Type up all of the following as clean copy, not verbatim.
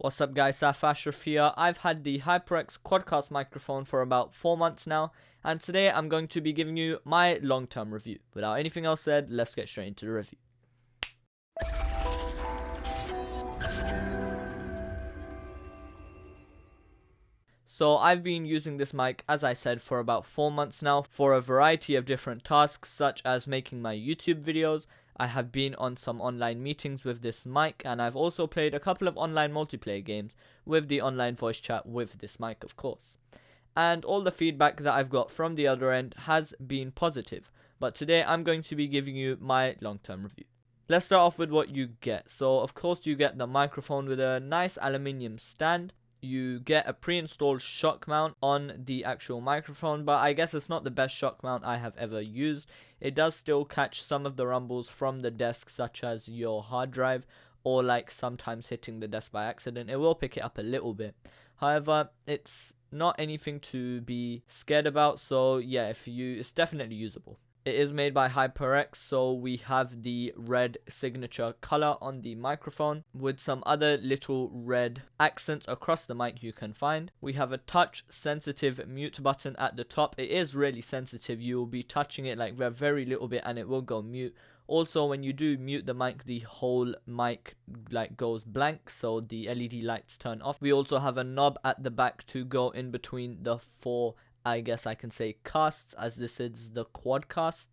What's up guys, Saf Ashraf here. I've had the HyperX Quadcast microphone for about 4 months now, and today I'm going to be giving you my long-term review. Without anything else said, let's get straight into the review. So I've been using this mic, as I said, for about 4 months now for a variety of different tasks such as making my YouTube videos. I have been on some online meetings with this mic, and I've also played a couple of online multiplayer games with the online voice chat with this mic, of course. And all the feedback that I've got from the other end has been positive, but today I'm going to be giving you my long-term review. Let's start off with what you get. So of course you get the microphone with a nice aluminium stand. You get a pre-installed shock mount on the actual microphone, but I guess it's not the best shock mount I have ever used. It does still catch some of the rumbles from the desk, such as your hard drive, or like sometimes hitting the desk by accident. It will pick it up a little bit. However, it's not anything to be scared about, so yeah, it's definitely usable. It is made by HyperX, so we have the red signature color on the microphone with some other little red accents across the mic you can find. We have a touch sensitive mute button at the top. It is really sensitive. You will be touching it like a very little bit and it will go mute. Also, when you do mute the mic, the whole mic like goes blank, so the LED lights turn off. We also have a knob at the back to go in between the four, I guess I can say, casts, as this is the Quadcast.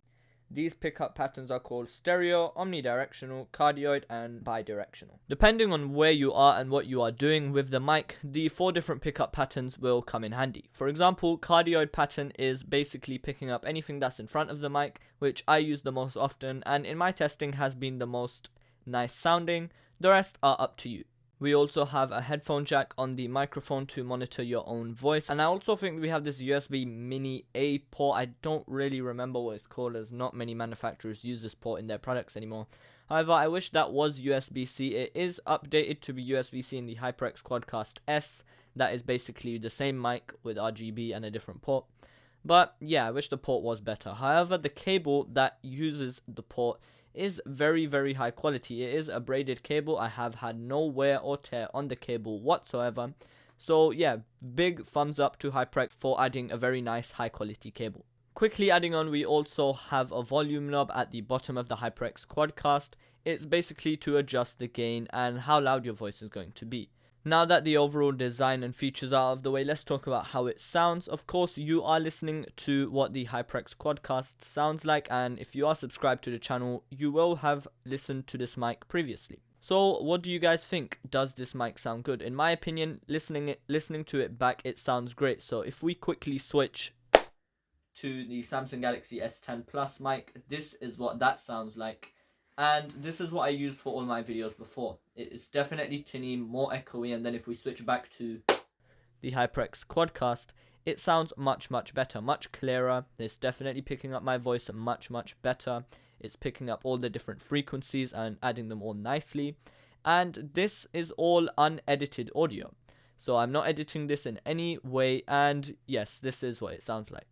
These pickup patterns are called stereo, omnidirectional, cardioid, and bidirectional. Depending on where you are and what you are doing with the mic, the 4 different pickup patterns will come in handy. For example, cardioid pattern is basically picking up anything that's in front of the mic, which I use the most often, and in my testing has been the most nice sounding. The rest are up to you. We also have a headphone jack on the microphone to monitor your own voice. And I also think we have this USB mini A port. I don't really remember what it's called, as not many manufacturers use this port in their products anymore. However, I wish that was USB-C. It is updated to be USB-C in the HyperX Quadcast S. That is basically the same mic with RGB and a different port. But yeah, I wish the port was better. However, the cable that uses the port is very high quality. It is a braided cable. I have had no wear or tear on the cable whatsoever. So yeah, big thumbs up to HyperX for adding a very nice high quality cable. Quickly adding on, we also have a volume knob at the bottom of the HyperX Quadcast. It's basically to adjust the gain and how loud your voice is going to be. Now that the overall design and features are out of the way, let's talk about how it sounds. Of course, you are listening to what the HyperX Quadcast sounds like, and if you are subscribed to the channel, you will have listened to this mic previously. So what do you guys think? Does this mic sound good? In my opinion, listening to it back, it sounds great. So if we quickly switch to the Samsung Galaxy S10 Plus mic, this is what that sounds like. And this is what I used for all my videos before. It is definitely tinny, more echoey, and then if we switch back to the HyperX Quadcast, it sounds much better, much clearer. It's definitely picking up my voice much better. It's picking up all the different frequencies and adding them all nicely. And this is all unedited audio. So I'm not editing this in any way, and yes, this is what it sounds like.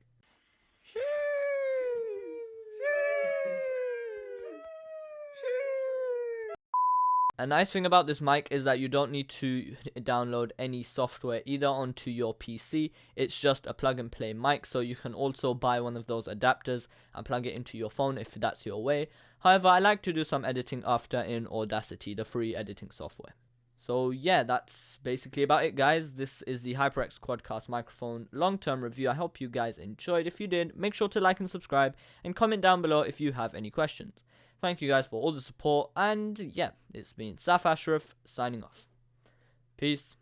A nice thing about this mic is that you don't need to download any software either onto your PC. It's just a plug and play mic, so you can also buy one of those adapters and plug it into your phone if that's your way. However, I like to do some editing after in Audacity, the free editing software. So yeah, that's basically about it, guys. This is the HyperX Quadcast microphone long-term review. I hope you guys enjoyed. If you did, make sure to like and subscribe and comment down below if you have any questions. Thank you guys for all the support, and yeah, it's been Saf Ashraf signing off. Peace.